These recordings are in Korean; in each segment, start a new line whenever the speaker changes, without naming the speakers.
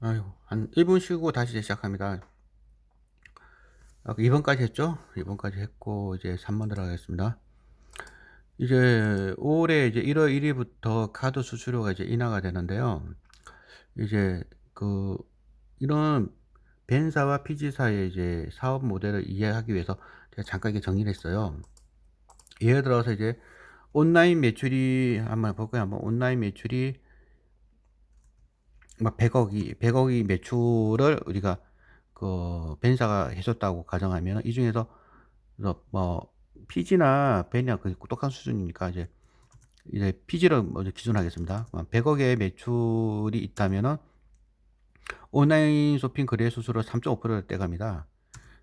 아유, 한 1분 쉬고 다시 이제 시작합니다. 아까 2번까지 했죠? 2번까지 했고 이제 3번 들어가겠습니다. 이제 올해 이제 1월 1 일부터 카드 수수료가 이제 인하가 되는데요. 이제 그 이런 벤사와 피지사의 이제 사업 모델을 이해하기 위해서 제가 잠깐 이렇게 정리를 했어요. 예를 들어서 이제 온라인 매출이 한번 볼까요? 한번 온라인 매출이 막 100억이 매출을 우리가 그 벤사가 해 줬다고 가정하면 이 중에서 뭐 피지나 벤이랑 거의 똑같은 수준이니까 이제 피지를 먼저 기준하겠습니다. 100억의 매출이 있다면은 온라인 쇼핑 거래 수수료 3.5%를 떼갑니다.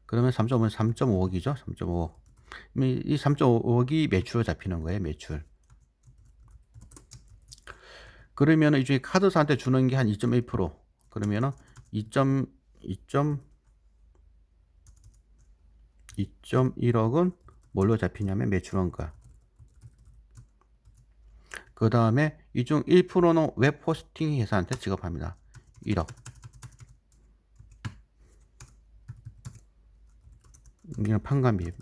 그러면 3.5면 3.5억이죠. 3.5억. 이 3.5억이 매출로 잡히는 거예요, 매출. 그러면은 이 중에 카드사한테 주는 게 한 2.1%. 그러면은 2.1억은 뭘로 잡히냐면 매출원가. 그 다음에 이 중 1%는 웹 호스팅 회사한테 지급합니다. 1억. 이건 판관비.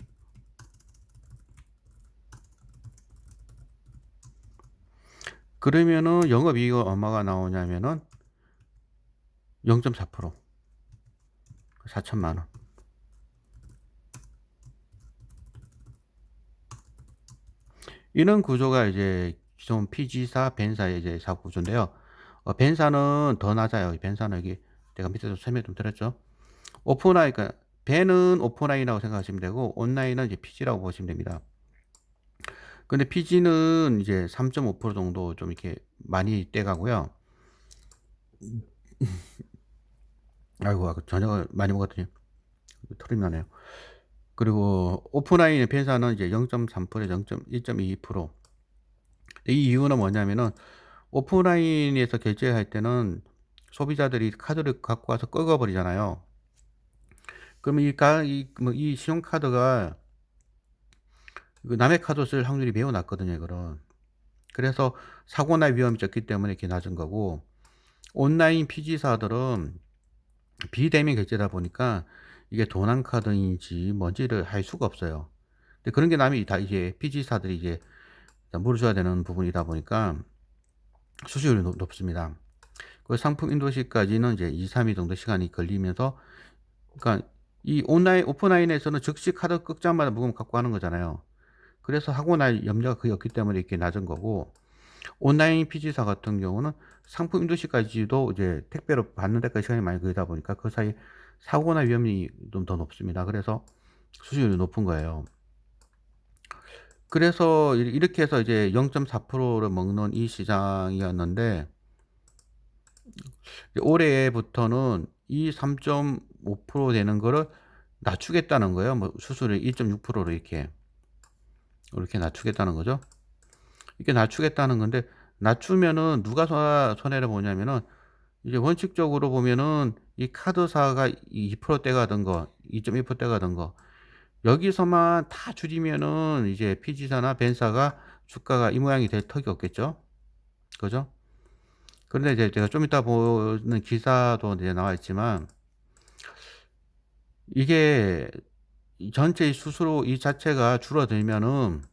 그러면은 영업이익 얼마가 나오냐면은 0.4%. 4천만 원. 이런 구조가 이제 기존 피지사, 벤사의 이제 사업 구조인데요. 벤사는 더 낮아요. 벤사는 여기 내가 밑에서 설명 좀 드렸죠. 오프라인, 그러니까 벤은 오프라인이라고 생각하시면 되고 온라인은 이제 피지라고 보시면 됩니다. 근데 피지는 이제 3.5% 정도 좀 이렇게 많이 떼가고요. 아이고, 아까 저녁을 많이 먹었더니 털이 나네요. 그리고 오프라인의 벤사는 이제 0.3%, 1.22%. 이 이유는 뭐냐면은 오프라인에서 결제할 때는 소비자들이 카드를 갖고 와서 긁어버리잖아요. 그러면 이 신용카드가 남의 카드 쓸 확률이 매우 낮거든요, 이거는. 그래서 사고 날 위험이 적기 때문에 이렇게 낮은 거고, 온라인 피지사들은 비대면 결제다 보니까 이게 도난카드인지 뭔지를 알 수가 없어요. 근데 그런 게 남이 다 이제 피지사들이 이제 물어줘야 되는 부분이다 보니까 수수료율이 높습니다. 그 상품 인도시까지는 이제 2, 3일 정도 시간이 걸리면서, 그러니까 이 오프라인에서는 즉시 카드 끝장마다 물건 갖고 하는 거잖아요. 그래서 하고 날 염려가 거의 없기 때문에 이렇게 낮은 거고, 온라인 피지사 같은 경우는 상품 인도시까지도 이제 택배로 받는 데까지 시간이 많이 걸리다 보니까 그 사이 사고나 위험이 좀 더 높습니다. 그래서 수수료율이 높은 거예요. 그래서 이렇게 해서 이제 0.4%를 먹는 이 시장이었는데, 올해부터는 이 3.5% 되는 거를 낮추겠다는 거예요. 뭐 수수료 2.6%로 이렇게 낮추겠다는 거죠. 이렇게 낮추겠다는 건데, 낮추면은 누가 손해를 보냐면은 이제 원칙적으로 보면은 이 카드사가 2%대가 든 거, 2.1%대가 든 거, 여기서만 다 줄이면은 이제 피지사나 벤사가 주가가 이 모양이 될 턱이 없겠죠. 그죠? 그런데 이제 제가 좀 이따 보는 기사도 이제 나와 있지만, 이게 전체 수수료 이 자체가 줄어들면은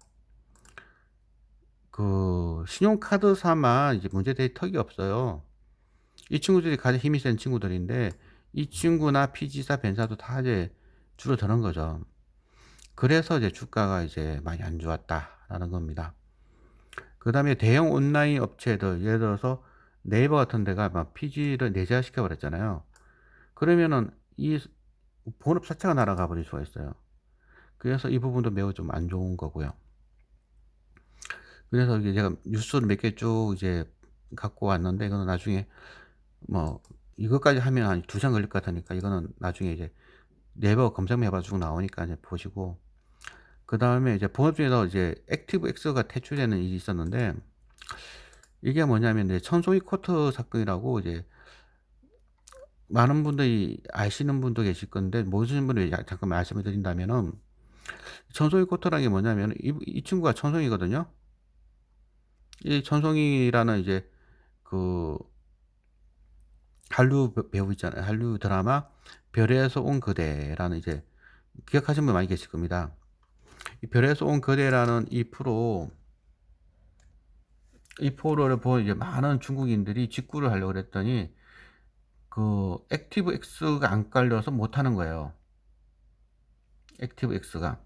그 신용카드사만 이제 문제될 턱이 없어요. 이 친구들이 가장 힘이 센 친구들인데 이 친구나 피지사, 벤사도 다 이제 줄어드는 거죠. 그래서 이제 주가가 이제 많이 안 좋았다라는 겁니다. 그다음에 대형 온라인 업체들, 예를 들어서 네이버 같은 데가 막 피지를 내재화시켜 버렸잖아요. 그러면은 이 본업 자체가 날아가 버릴 수가 있어요. 그래서 이 부분도 매우 좀 안 좋은 거고요. 그래서 이게 제가 뉴스를 몇 개 쭉 이제 갖고 왔는데, 이거는 나중에 뭐 이것까지 하면 한 2시간 걸릴 것 같으니까 이거는 나중에 이제 네이버 검색만 해봐 쭉 나오니까 이제 보시고, 그다음에 이제 본업 중에서 이제 액티브엑스가 퇴출되는 일이 있었는데, 이게 뭐냐면 이제 천송이 코트 사건이라고, 이제 많은 분들이 아시는 분도 계실 건데 모르시는 분을 잠깐 말씀을 드린다면은, 천송이 코트라는 게 뭐냐면 이 친구가 천송이거든요. 이 천송이라는 이제 그 한류 배우 있잖아요. 한류 드라마 별에서 온 그대라는 이제 기억하시는 분 많이 계실 겁니다. 이 별에서 온 그대라는 이 프로를 본 이제 많은 중국인들이 직구를 하려고 그랬더니 그 액티브 X가 안 깔려서 못 하는 거예요. 액티브 X가.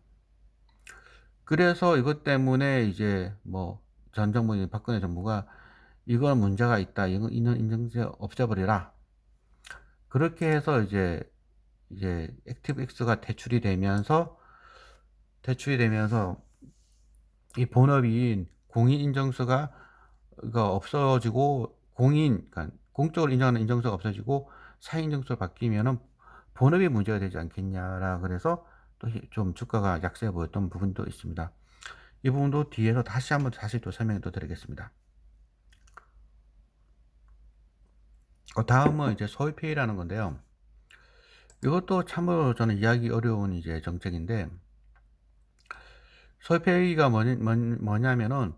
그래서 이것 때문에 이제 뭐 전 정부 박근혜 정부가 이건 문제가 있다. 이건 인증제 없애버리라. 그렇게 해서 이제 액티브 X가 대출이 되면서 이 본업인 공인 인증서가 없어지고 그러니까 공적으로 인정하는 인증서가 없어지고 사인 인증서로 바뀌면은 본업이 문제가 되지 않겠냐라 그래서 또 좀 주가가 약세 보였던 부분도 있습니다. 이 부분도 뒤에서 다시 또 설명을 또 드리겠습니다. 다음은 이제 소위페이라는 건데요. 이것도 참으로 저는 이해하기 어려운 이제 정책인데, 소위페이가 뭐냐면은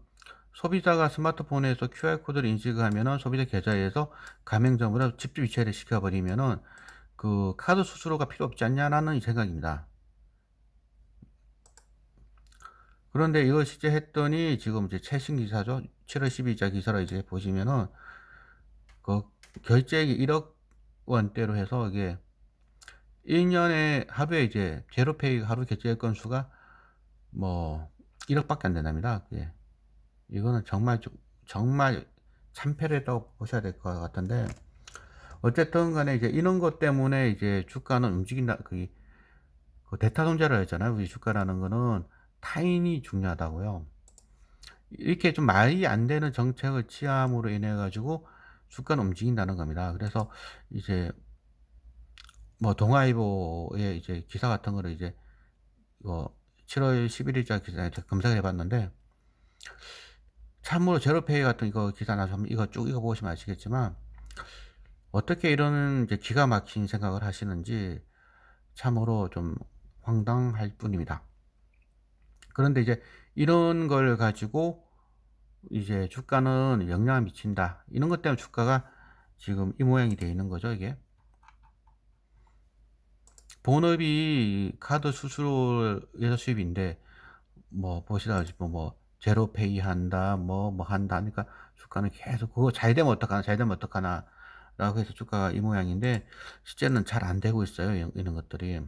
소비자가 스마트폰에서 QR코드를 인식하면은 소비자 계좌에서 가맹점으로 직접 이체를 시켜버리면은 그 카드 수수료가 필요 없지 않냐라는 생각입니다. 그런데 이걸 실제 했더니 지금 이제 최신 기사죠. 7월 12일자 기사로 이제 보시면은 그 결제액이 1억 원대로 해서 이게 1년에 하루에 이제 제로페이 하루 결제 건수가 뭐 1억밖에 안 된답니다. 예. 이거는 정말 참패를 했다고 보셔야 될 것 같은데, 어쨌든 간에 이제 이런 것 때문에 이제 주가는 움직인다. 그 대타손자를 했잖아요. 우리 주가라는 거는 타인이 중요하다고요. 이렇게 좀 말이 안 되는 정책을 취함으로 인해 가지고 주가는 움직인다는 겁니다. 그래서 이제 뭐 동아일보의 이제 기사 같은 거를 이제 이거 7월 11일자 기사에 검색을 해봤는데, 참으로 제로페이 같은 이거 기사 나서 이거 쭉 읽어보시면 아시겠지만 어떻게 이런 이제 기가 막힌 생각을 하시는지 참으로 좀 황당할 뿐입니다. 그런데 이제 이런 걸 가지고 이제 주가는 영향을 미친다. 이런 것 때문에 주가가 지금 이 모양이 되어 있는 거죠, 이게. 본업이 카드 수수료에서 수입인데, 뭐, 보시다시피 뭐, 제로페이 한다, 뭐 한다 하니까 주가는 계속 그거 잘 되면 어떡하나, 라고 해서 주가가 이 모양인데, 실제는 잘 안 되고 있어요, 이런 것들이.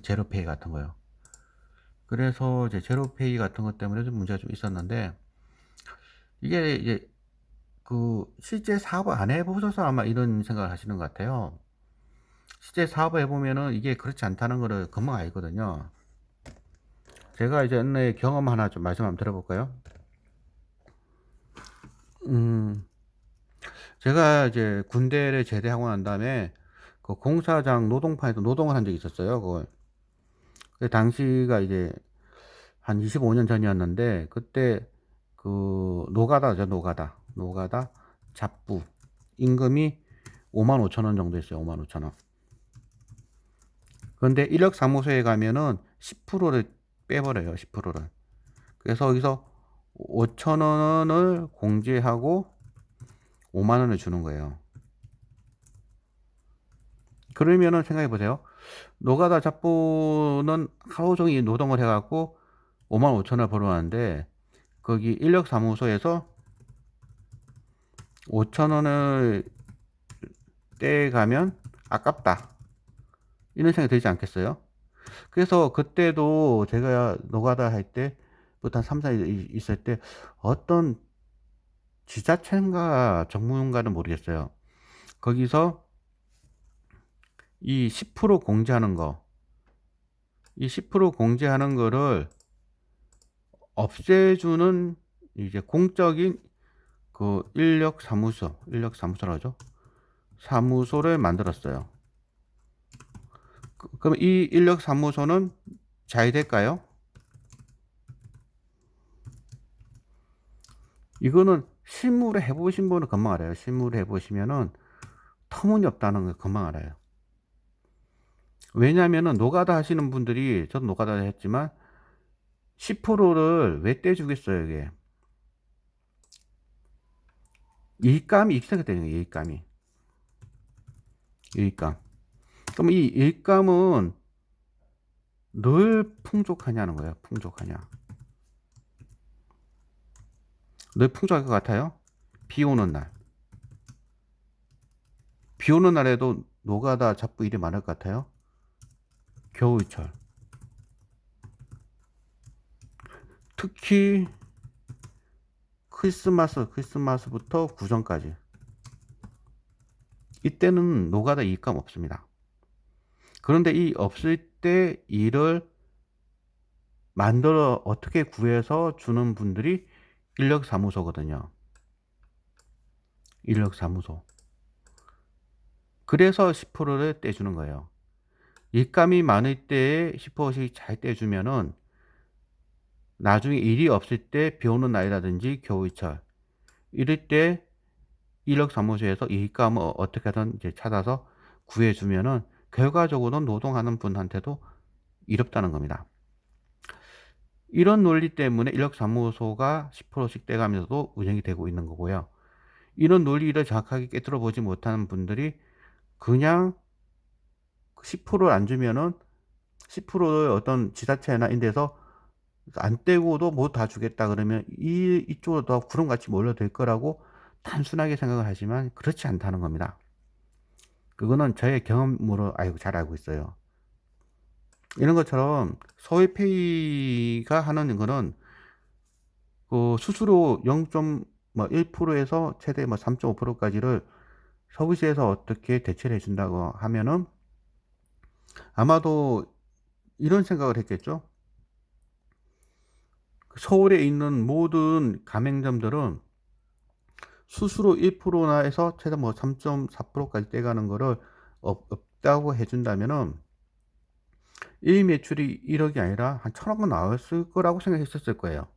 제로페이 같은 거요. 그래서 이제 제로페이 같은 것 때문에 좀 문제가 좀 있었는데, 이게 이제 그 실제 사업을 안 해보셔서 아마 이런 생각을 하시는 것 같아요. 실제 사업을 해보면은 이게 그렇지 않다는 거를 금방 알거든요. 제가 이제 옛날에 경험 하나 좀 말씀 한번 들어볼까요? 음, 제가 이제 군대를 제대하고 난 다음에 그 공사장 노동판에서 노동을 한 적이 있었어요. 그걸. 그 당시가 이제 한 25년 전이었는데, 그때 그 노가다죠, 노가다 잡부 임금이 5만 5천 원 정도 했어요. 5만 5천 원. 그런데 인력 사무소에 가면은 10%를 빼버려요. 10%를. 그래서 여기서 5천 원을 공제하고 5만 원을 주는 거예요. 그러면은 생각해 보세요. 노가다 잡부는 하루 종일 노동을 해갖고 5만 5천 원을 벌어왔는데, 거기 인력 사무소에서 5천 원을 떼가면 아깝다. 이런 생각이 들지 않겠어요? 그래서 그때도 제가 노가다 할 때부터 한 3, 4일 있을 때 어떤 지자체인가 정부인가는 모르겠어요. 거기서 이 10% 공제하는 거, 이 10% 공제하는 거를 없애주는 이제 공적인 그 인력 사무소라고 하죠. 사무소를 만들었어요. 그럼 이 인력 사무소는 잘 될까요? 이거는 실무를 해보신 분은 금방 알아요. 실무를 해보시면은 터무니없다는 걸 금방 알아요. 왜냐면은 노가다 하시는 분들이, 저도 노가다 했지만 10%를 왜 떼주겠어요, 이게. 이익감이 이렇게 생겼다는 거예요. 이익감이. 이익감. 그럼 이 이익감은 늘 풍족하냐는 거예요. 풍족하냐. 늘 풍족할 것 같아요? 비 오는 날. 비 오는 날에도 노가다 잡부 일이 많을 것 같아요? 겨울철. 특히 크리스마스부터 구정까지. 이때는 노가다 이익감 없습니다. 그런데 이 없을 때 일을 만들어 어떻게 구해서 주는 분들이 인력사무소거든요. 인력사무소. 그래서 10%를 떼주는 거예요. 일감이 많을 때에 10%씩 잘 떼주면은 나중에 일이 없을 때 비 오는 날이라든지 겨울철 이럴 때 인력사무소에서 일감을 어떻게든 이제 찾아서 구해주면은 결과적으로는 노동하는 분한테도 이롭다는 겁니다. 이런 논리 때문에 인력사무소가 10%씩 떼가면서도 운영이 되고 있는 거고요. 이런 논리를 정확하게 깨뜨려 보지 못하는 분들이 그냥 10%를 안 주면은 10%를 어떤 지자체나 이런 데서 안 떼고도 뭐 다 주겠다 그러면 이쪽으로 더 구름같이 몰려들 거라고 단순하게 생각을 하지만 그렇지 않다는 겁니다. 그거는 저의 경험으로 잘 알고 있어요. 이런 것처럼 서울페이가 하는 거는 그 수수료 0.1%에서 최대 3.5%까지를 서울시에서 어떻게 대체를 해준다고 하면은 아마도 이런 생각을 했겠죠. 서울에 있는 모든 가맹점들은 수수료 1%나 해서 최대 3.4%까지 떼가는 거를 없다고 해준다면은 일 매출이 1억이 아니라 한 1,000억은 나왔을 거라고 생각했었을 거예요.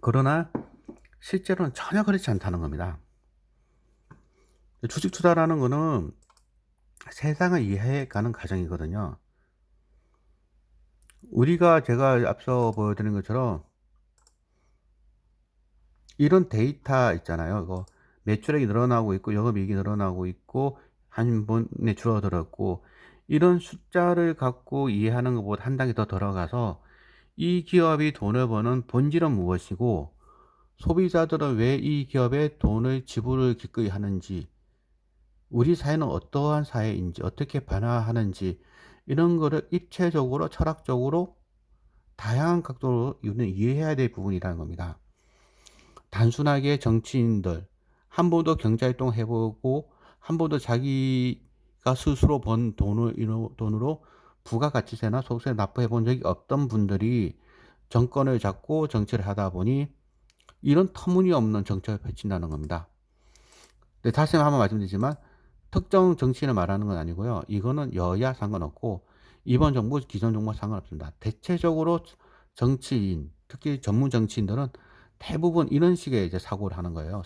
그러나 실제로는 전혀 그렇지 않다는 겁니다. 주식 투자라는 거는 세상을 이해해 가는 과정이거든요. 제가 앞서 보여드린 것처럼 이런 데이터 있잖아요. 이거 매출액이 늘어나고 있고 영업이익이 늘어나고 있고 한 번에 줄어들었고 이런 숫자를 갖고 이해하는 것보다 한 단계 더 들어가서 이 기업이 돈을 버는 본질은 무엇이고 소비자들은 왜 이 기업에 돈을 지불을 기꺼이 하는지 우리 사회는 어떠한 사회인지 어떻게 변화하는지 이런 거를 입체적으로 철학적으로 다양한 각도로 이해해야 될 부분이라는 겁니다. 단순하게 정치인들 한 번도 경제활동 해보고 한 번도 자기가 스스로 번 돈으로 부가가치세나 소득세 납부해 본 적이 없던 분들이 정권을 잡고 정치를 하다 보니 이런 터무니없는 정책을 펼친다는 겁니다. 근데 다시 한번 말씀드리지만 특정 정치인을 말하는 건 아니고요. 이거는 여야 상관없고 이번 정부, 기존 정부와 상관없습니다. 대체적으로 정치인, 특히 전문 정치인들은 대부분 이런 식의 이제 사고를 하는 거예요.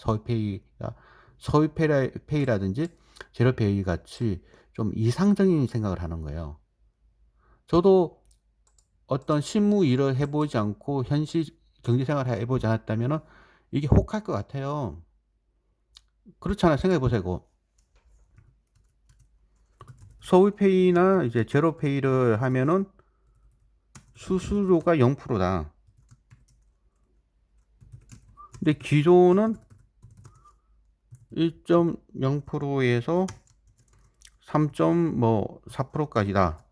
서울페이라든지 제로페이 같이 좀 이상적인 생각을 하는 거예요. 저도 어떤 실무 일을 해보지 않고 현실 경제생활을 해보지 않았다면 이게 혹할 것 같아요. 그렇잖아요. 생각해 보세요. 서울페이나 이제 제로페이를 하면은 수수료가 0%다. 근데 기존은 1.0%에서 3.4%까지다.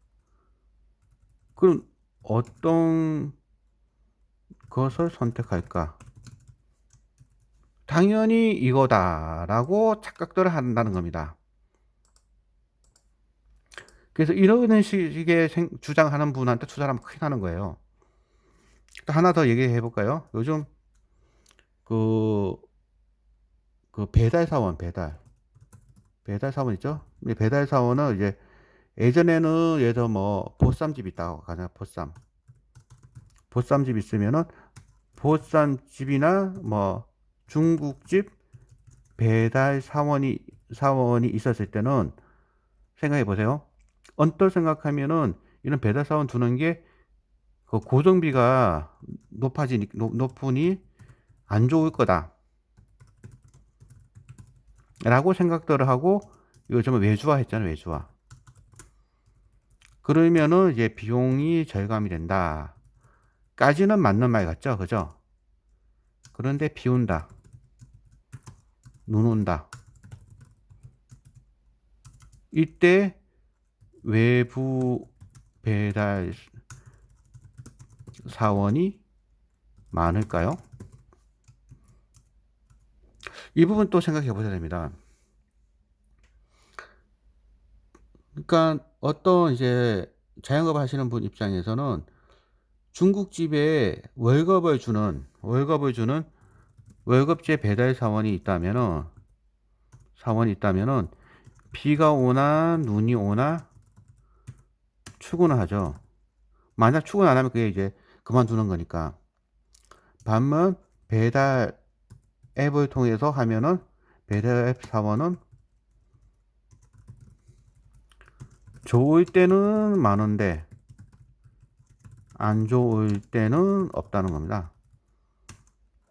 그럼 어떤 것을 선택할까? 당연히 이거다라고 착각들을 한다는 겁니다. 그래서 이런 식의 주장하는 분한테 투자를 하면 큰일 나는 거예요. 또 하나 더 얘기해 볼까요? 요즘 그 배달 사원 있죠? 배달 사원은 이제 예전에는 예를 들어 보쌈집 있다고 가잖아. 보쌈집 있으면은 보쌈집이나 중국집 배달 사원이 있었을 때는 생각해 보세요. 언뜻 생각하면은 이런 배달 사원 두는 게 그 고정비가 높으니 안 좋을 거다라고 생각들을 하고 이거 좀 외주화 했잖아요. 외주화. 그러면은 이제 비용이 절감이 된다. 까지는 맞는 말 같죠? 그죠? 그런데 비 온다. 눈 온다. 이때 외부 배달 사원이 많을까요? 이 부분 또 생각해 보셔야 됩니다. 그러니까 어떤 이제 자영업 하시는 분 입장에서는 중국집에 월급제 배달 사원이 있다면은 비가 오나 눈이 오나 출근을 하죠. 만약 출근 안 하면 그게 이제 그만두는 거니까. 반면 배달 앱을 통해서 하면은 배달 앱 사원은 좋을 때는 많은데 안 좋을 때는 없다는 겁니다.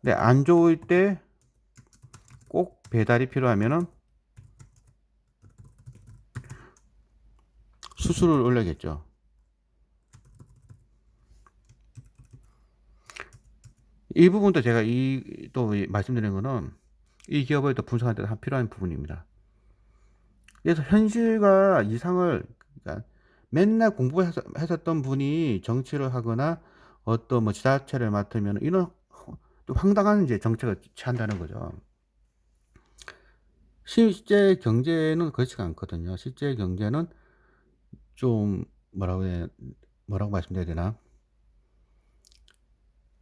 근데 안 좋을 때 꼭 배달이 필요하면은 수수료를 올려야겠죠. 이 부분도 제가 또 말씀드린 거는 이 기업을 더 분석할 때 필요한 부분입니다. 그래서 현실과 이상을, 그러니까 맨날 공부했었던 분이 정치를 하거나 어떤 뭐 지자체를 맡으면 이런 또 황당한 이제 정책을 취한다는 거죠. 실제 경제는 그렇지가 않거든요. 실제 경제는 좀 뭐라고 말씀드려야 되나?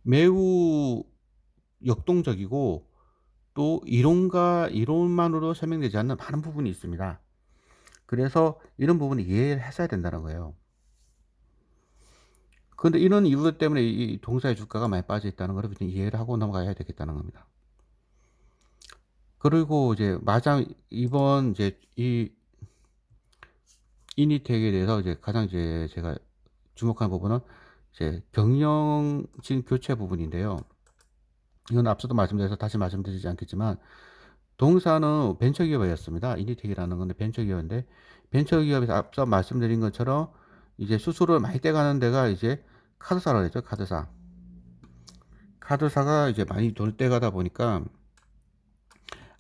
매우 역동적이고 또 이론만으로 설명되지 않는 많은 부분이 있습니다. 그래서 이런 부분을 이해를 했어야 된다는 거예요. 그런데 이런 이유들 때문에 이 동사의 주가가 많이 빠져 있다는 걸 이해를 하고 넘어가야 되겠다는 겁니다. 그리고 이제 마장 이번 이제 이 이니텍에 대해서 이제 가장 이제 제가 주목하는 부분은 이제 경영진 교체 부분인데요. 이건 앞서도 말씀드려서 다시 말씀드리지 않겠지만 동사는 벤처기업이었습니다. 이니텍이라는 건데 벤처기업인데 벤처기업에서 앞서 말씀드린 것처럼 이제 수수료를 많이 떼가는 데가 이제 카드사라고 했죠. 카드사가 이제 많이 돈을 떼가다 보니까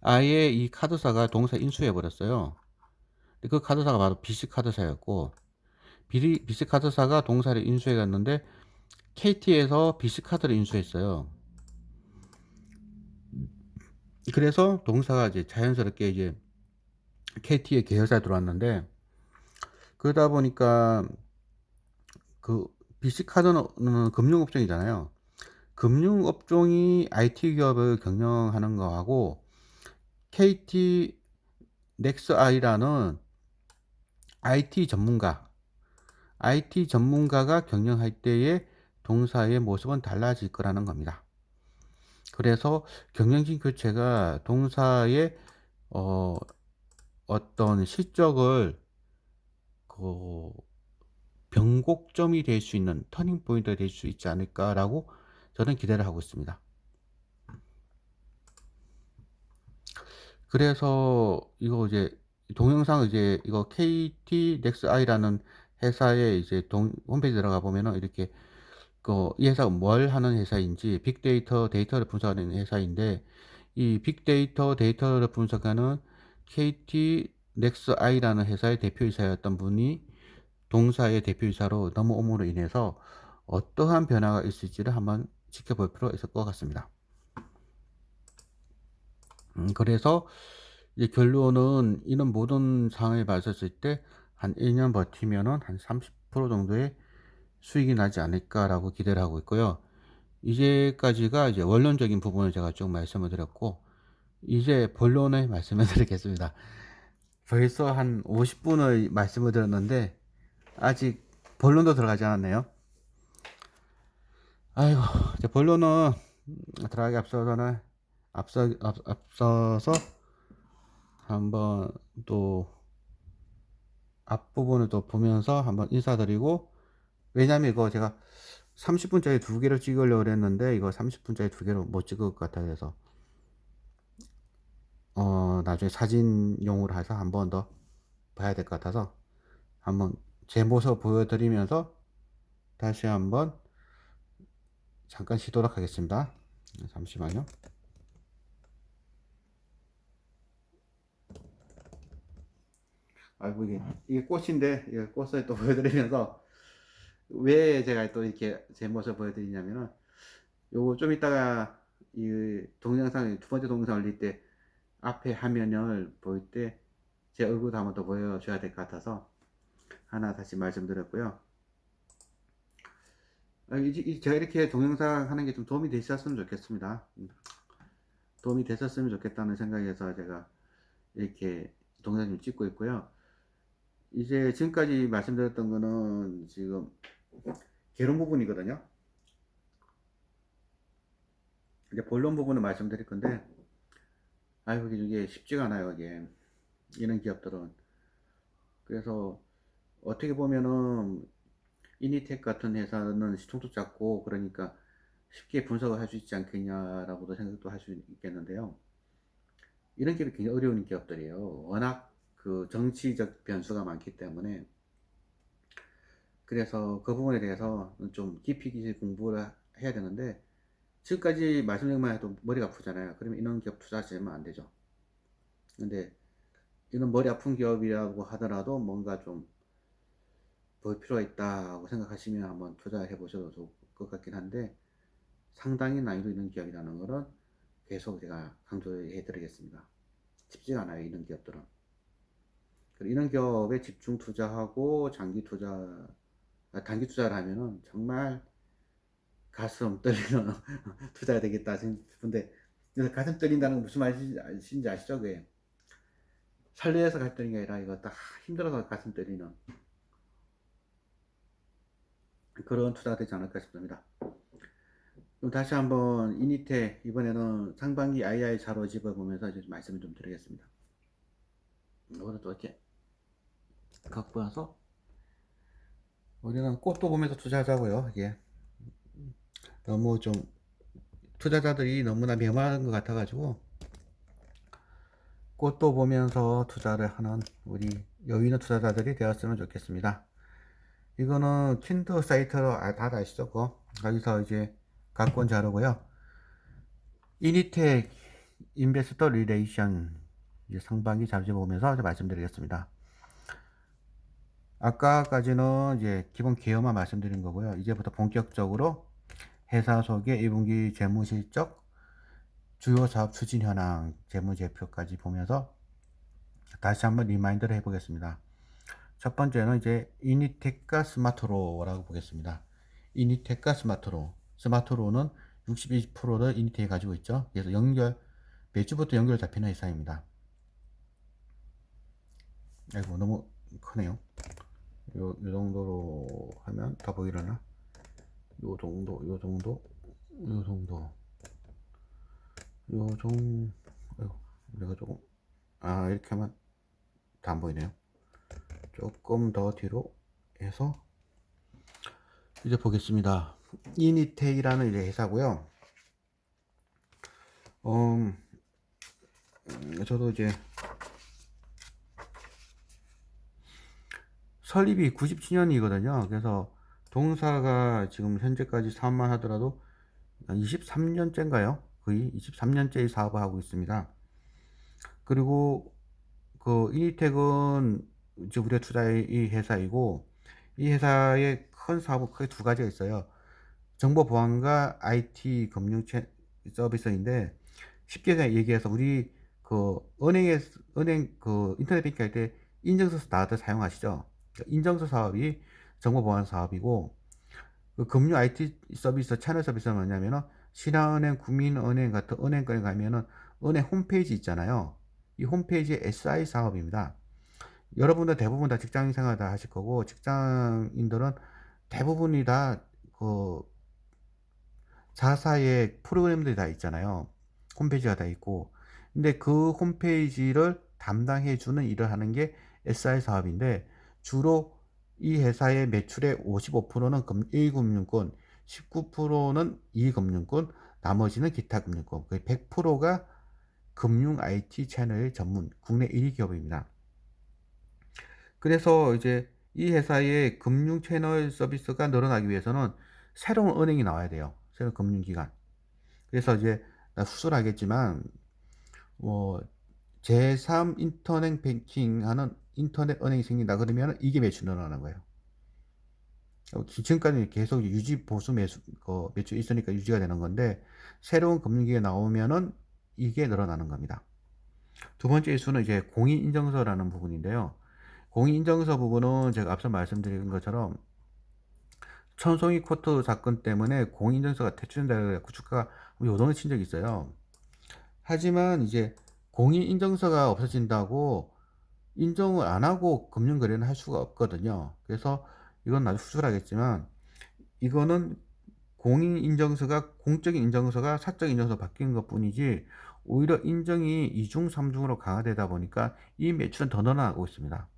아예 이 카드사가 동사 인수해 버렸어요. 그 카드사가 바로 BC 카드사였고 BC 카드사가 동사를 인수해 갔는데 KT에서 BC 카드를 인수했어요. 그래서 동사가 이제 자연스럽게 이제 KT의 계열사에 들어왔는데 그러다 보니까 그 BC 카드는 금융업종이잖아요. 금융업종이 IT 기업을 경영하는 거하고 KT 넥스아이라는 IT 전문가가 경영할 때의 동사의 모습은 달라질 거라는 겁니다. 그래서 경영진 교체가 동사의 어떤 실적을 그 변곡점이 될 수 있는 터닝 포인트가 될 수 있지 않을까라고 저는 기대를 하고 있습니다. 그래서 이거 이제 동영상 이제 이거 KT 넥스아이라는 회사의 이제 홈페이지 들어가 보면은 이렇게 이 회사가 뭘 하는 회사인지 데이터를 분석하는 회사인데 이 빅데이터 데이터를 분석하는 KT 넥스아이라는 회사의 대표이사였던 분이 동사의 대표이사로 넘어옴으로 인해서 어떠한 변화가 있을지를 한번 지켜볼 필요가 있을 것 같습니다. 그래서 이제 결론은 이런 모든 상황을 봤었을 때 한 1년 버티면은 한 30% 정도의 수익이 나지 않을까라고 기대를 하고 있고요. 이제까지가 이제 원론적인 부분을 제가 쭉 말씀을 드렸고 이제 본론을 말씀을 드리겠습니다. 벌써 한 50분을 말씀을 드렸는데 아직 본론도 들어가지 않았네요. 아이고, 이제 본론은 들어가기 앞서서 한번 또 앞부분을 또 보면서 한번 인사드리고, 왜냐면 이거 제가 30분짜리 두 개를 찍으려고 그랬는데 이거 30분짜리 두 개를 못 찍을 것 같아. 그래서 나중에 사진용으로 해서 한 번 더 봐야 될 것 같아서 한번 제 모습 보여드리면서 다시 한번 잠깐 쉬도록 하겠습니다. 잠시만요. 아이고, 이게 꽃인데, 이게 꽃을 또 보여드리면서, 왜 제가 또 이렇게 제 모습 보여드리냐면은, 요거 좀 이따가 이 동영상, 두 번째 동영상 올릴 때, 앞에 화면을 보일 때, 제 얼굴도 한번 더 보여줘야 될 것 같아서, 하나 다시 말씀드렸고요. 제가 이렇게 동영상 하는 게 좀 도움이 되셨으면 좋겠습니다. 도움이 되셨으면 좋겠다는 생각에서 제가 이렇게 동영상 좀 찍고 있고요. 이제 지금까지 말씀드렸던 거는 지금 개론 부분이거든요. 이제 본론 부분을 말씀드릴 건데, 아유, 이게 쉽지가 않아요, 이게. 이런 기업들은. 그래서 어떻게 보면은 이니텍 같은 회사는 시총도 작고, 그러니까 쉽게 분석을 할 수 있지 않겠냐라고도 생각도 할 수 있겠는데요. 이런 기업이 굉장히 어려운 기업들이에요. 워낙 그 정치적 변수가 많기 때문에. 그래서 그 부분에 대해서 좀 깊이 깊이 공부를 해야 되는데, 지금까지 말씀드린만 해도 머리가 아프잖아요. 그러면 이런 기업 투자하시면 안 되죠. 근데 이런 머리 아픈 기업이라고 하더라도 뭔가 좀 볼 필요가 있다고 생각하시면 한번 투자해 보셔도 좋을 것 같긴 한데, 상당히 난이도 있는 기업이라는 거는 계속 제가 강조해 드리겠습니다. 쉽지가 않아요, 이런 기업들은. 이런 기업에 집중 투자하고 단기 투자를 하면은 정말 가슴 떨리는 투자가 되겠다 싶은데, 가슴 떨린다는 건 무슨 말인지 아시죠? 그게 설레서 가슴 떨리는 게 아니라 이거 딱 힘들어서 가슴 떨리는 그런 투자가 되지 않을까 싶습니다. 그럼 다시 한번 이니테 이번에는 상반기 II 자료 집어보면서 이제 말씀을 좀 드리겠습니다. 이거는 또 이렇게 갖고 와서 우리는 꽃도 보면서 투자하자고요. 이게 너무 좀 투자자들이 너무나 메마른 것 같아가지고 꽃도 보면서 투자를 하는 우리 여유 있는 투자자들이 되었으면 좋겠습니다. 이거는 킨드 사이트로 다 아시죠? 그거 거기서 이제 갖고 온 자료고요. 이니텍 인베스터 리레이션 상반기 자료 보면서 말씀드리겠습니다. 아까까지는 이제 기본 개요만 말씀드린 거고요. 이제부터 본격적으로 회사 소개, 1분기 재무실적, 주요 사업 추진 현황, 재무제표까지 보면서 다시 한번 리마인드를 해보겠습니다. 첫 번째는 이제 이니텍과 스마트로라고 보겠습니다. 이니텍과 스마트로는 62%를 이니텍이 가지고 있죠. 그래서 매주부터 연결 잡히는 회사입니다. 아이고, 너무 크네요. 요 정도로 하면 다 보이려나? 요 정도, 아이고, 내가 조금, 이렇게 하면 다 안 보이네요. 조금 더 뒤로 해서 이제 보겠습니다. 이니텍이라는 이제 회사고요. 저도 이제 설립이 97년이거든요. 그래서 동사가 지금 현재까지 사업만 하더라도 23년째인가요? 거의 23년째 사업을 하고 있습니다. 그리고 그 이니텍은 이제 우리가 투자의 이 회사이고, 이 회사의 큰 사업은 크게 두 가지가 있어요. 정보 보안과 IT 금융 서비스인데, 쉽게 얘기해서 우리 그 은행 그 인터넷 뱅킹 할 때 인증서 다들 사용하시죠? 인증서 사업이 정보 보안 사업이고, 그 금융 IT 서비스 채널 서비스는 뭐냐면은 신한은행, 국민은행 같은 은행권에 가면은 은행 홈페이지 있잖아요. 이 홈페이지 SI 사업입니다. 여러분들 대부분 다 직장 생활 다 하실 거고, 직장인들은 대부분이 다 그 자사의 프로그램들이 다 있잖아요. 홈페이지가 다 있고. 근데 그 홈페이지를 담당해주는 일을 하는 게 SI 사업인데, 주로 이 회사의 매출의 55%는 1금융권, 19%는 이금융권, 나머지는 기타 금융권. 거의 100%가 금융 IT 채널 전문 국내 1위 기업입니다. 그래서 이제 이 회사의 금융 채널 서비스가 늘어나기 위해서는 새로운 은행이 나와야 돼요. 새로운 금융기관. 그래서 이제 나 수술하겠지만 뭐 제3 인터넷 뱅킹 하는 인터넷 은행이 생긴다 그러면 이게 매출 늘어나는 거예요. 지금까지 계속 유지 보수 매출 있으니까 유지가 되는 건데 새로운 금융기관이 나오면은 이게 늘어나는 겁니다. 두 번째 이슈는 이제 공인인증서라는 부분인데요. 공인인증서 부분은 제가 앞서 말씀드린 것처럼 천송이 코트 사건 때문에 공인인증서가 퇴출된다 해서 주가가 요동을 친 적이 있어요. 하지만 이제 공인인증서가 없어진다고 인정을 안 하고 금융거래는 할 수가 없거든요. 그래서 이건 아주 수술하겠지만 이거는 공인인증서가 공적인 인증서가 사적 인증서로 바뀐 것 뿐이지 오히려 인정이 2중, 3중으로 강화되다 보니까 이 매출은 더 늘어나고 있습니다.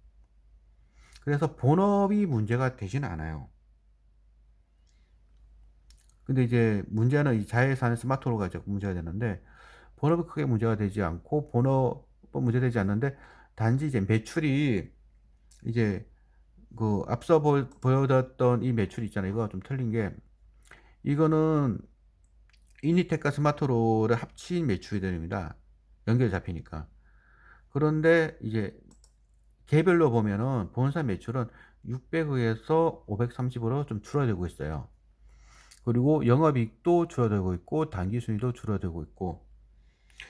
그래서 본업이 문제가 되지는 않아요. 근데 이제 문제는 이 자회사는 스마트로가 이제 문제가 되는데 본업이 크게 문제가 되지 않고 본업은 문제되지 않는데 단지 이제 매출이 이제 그 앞서 보여드렸던 이 매출이 있잖아요. 이거 좀 틀린 게 이거는 이니텍과 스마트로를 합친 매출이 됩니다. 연결 잡히니까. 그런데 이제 개별로 보면은 본사 매출은 600억에서 530으로 좀 줄어들고 있어요. 그리고 영업이익도 줄어들고 있고 당기순이도 줄어들고 있고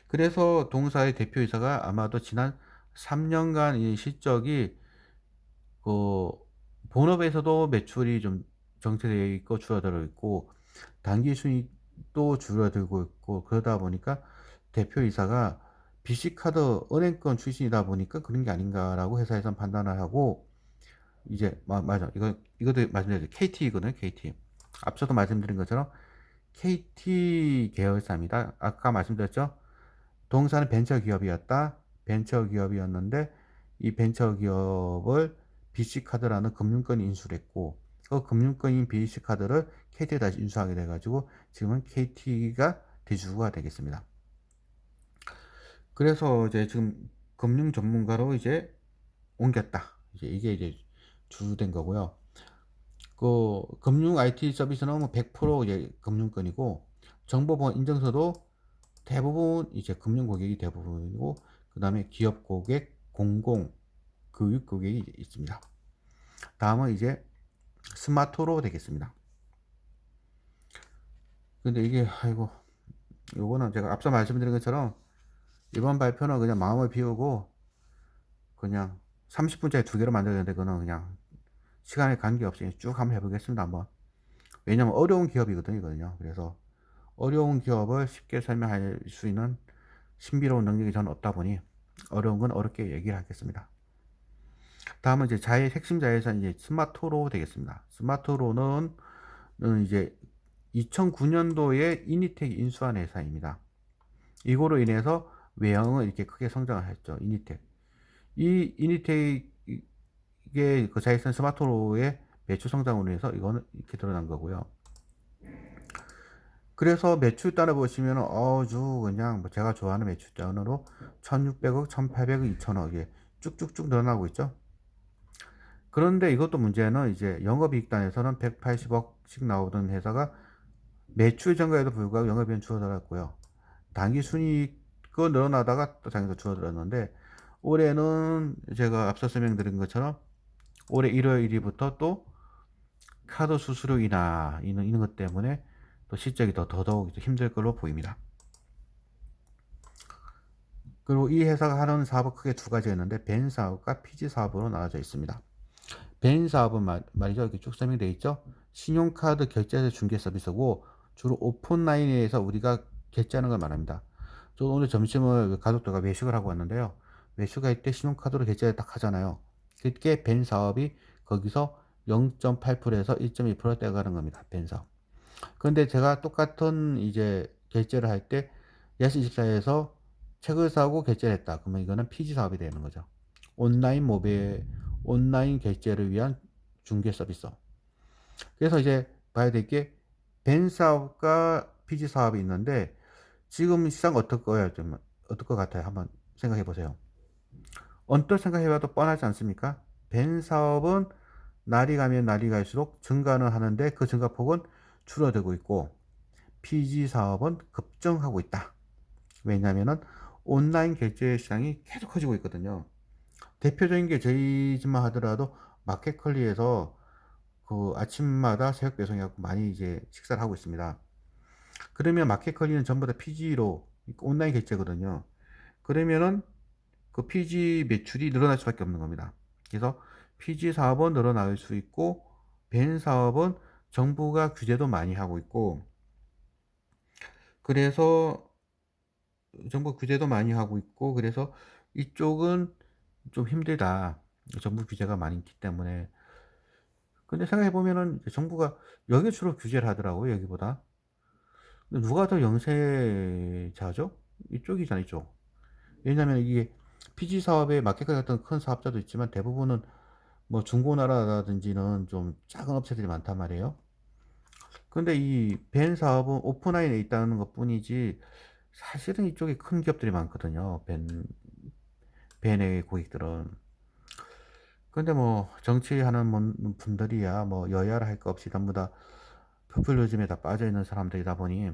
그래서 동사의 대표이사가 아마도 지난 3년간 이 실적이 그 본업에서도 매출이 좀 정체되어 있고 줄어들어 있고 당기순이익도 줄어들고 있고 그러다 보니까 대표이사가 BC카드 은행권 출신이다 보니까 그런 게 아닌가라고 회사에서는 판단을 하고 이제 맞아 이것도 말씀드렸죠. KT거든요. KT 앞서도 말씀드린 것처럼 KT 계열사입니다. 아까 말씀드렸죠. 동사는 벤처기업이었다. 벤처기업이었는데 이 벤처기업을 BC카드라는 금융권이 인수를 했고 그 금융권인 BC카드를 KT에 다시 인수하게 돼가지고 지금은 KT가 대주주가 되겠습니다. 그래서 이제 지금 금융 전문가로 이제 옮겼다. 이게 이제 주된 거고요. 그 금융 IT 서비스는 뭐 100% 이제 금융권이고 정보보안 인증서도 대부분 이제 금융 고객이 대부분이고 그 다음에 기업 고객, 공공, 교육 고객이 있습니다. 다음은 이제 스마트로 되겠습니다. 근데 이게 아이고 요거는 제가 앞서 말씀드린 것처럼 이번 발표는 그냥 마음을 비우고 그냥 30분짜리 두 개로 만들어야 되는데 그거는 그냥 시간에 관계없이 쭉 한번 해보겠습니다. 한번. 왜냐면 어려운 기업이거든요. 그래서 어려운 기업을 쉽게 설명할 수 있는 신비로운 능력이 저는 없다 보니 어려운 건 어렵게 얘기를 하겠습니다. 다음은 이제 핵심 자회사 이제 스마트로 되겠습니다. 스마트로는 이제 2009년도에 이니텍이 인수한 회사입니다. 이거로 인해서 외형은 이렇게 크게 성장을 했죠. 이니텍. 이 이니텍의 그 자회사 스마트로의 매출 성장으로 인해서 이거는 이렇게 드러난 거고요. 그래서 매출단을 보시면 아주 그냥 뭐 제가 좋아하는 매출단으로 1600억, 1800억, 2000억에 쭉쭉쭉 늘어나고 있죠. 그런데 이것도 문제는 이제 영업이익단에서는 180억씩 나오던 회사가 매출 증가에도 불구하고 영업이익은 줄어들었고요. 당기순이익은 늘어나다가 또 당연히 줄어들었는데 올해는 제가 앞서 설명드린 것처럼 올해 1월 1일부터 또 카드 수수료 인하 이런 것 때문에 또 실적이 더더욱 힘들 걸로 보입니다. 그리고 이 회사가 하는 사업은 크게 두 가지가 있는데 벤 사업과 피지 사업으로 나눠져 있습니다. 벤 사업은 말이죠. 이렇게 쭉 설명되어 있죠. 신용카드 결제 중개 서비스고 주로 오픈라인에서 우리가 결제하는 걸 말합니다. 저 오늘 점심을 가족들과 외식을 하고 왔는데요. 외식할 때 신용카드로 결제를 딱 하잖아요. 그게 벤 사업이 거기서 0.8%에서 1.2% 떼가는 겁니다. 벤 사업. 그런데 제가 똑같은 이제 결제를 할 때 예스24에서 책을 사고 결제를 했다. 그러면 이거는 피지 사업이 되는 거죠. 온라인 결제를 위한 중개 서비스. 그래서 이제 봐야 될 게 벤 사업과 피지 사업이 있는데 지금 시장 어떨까요? 좀 어떨 것 같아요? 한번 생각해 보세요. 언뜻 생각해 봐도 뻔하지 않습니까? 벤 사업은 날이 가면 날이 갈수록 증가는 하는데 그 증가폭은 줄어들고 있고 피지 사업은 급증하고 있다. 왜냐하면은 온라인 결제 시장이 계속 커지고 있거든요. 대표적인 게 저희 집만 하더라도 마켓컬리에서 그 아침마다 새벽 배송해 갖고 많이 이제 식사를 하고 있습니다. 그러면 마켓컬리는 전부 다 PG로 온라인 결제거든요. 그러면은 그 PG 매출이 늘어날 수밖에 없는 겁니다. 그래서 PG 사업은 늘어날 수 있고 벤 사업은 정부가 규제도 많이 하고 있고 그래서 정부 규제도 많이 하고 있고 그래서 이쪽은 좀 힘들다. 정부 규제가 많이 있기 때문에. 근데 생각해 보면은 정부가 여기 주로 규제를 하더라고요, 여기보다. 근데 누가 더 영세자죠? 이쪽이잖아요, 이쪽. 왜냐면 이게 피지 사업에 마켓컬리 같은 큰 사업자도 있지만 대부분은 뭐 중고나라라든지는 좀 작은 업체들이 많단 말이에요. 근데 이 벤 사업은 오프라인에 있다는 것 뿐이지 사실은 이쪽에 큰 기업들이 많거든요. 벤의 고객들은. 근데 뭐 정치하는 분들이야 뭐 여야를 할 거 없이 전부 다 포퓰리즘에 다 빠져 있는 사람들이다 보니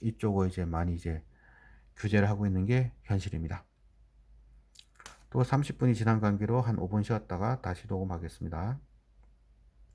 이쪽을 이제 많이 이제 규제를 하고 있는 게 현실입니다. 또 30분이 지난 관계로 한 5분 쉬었다가 다시 녹음하겠습니다.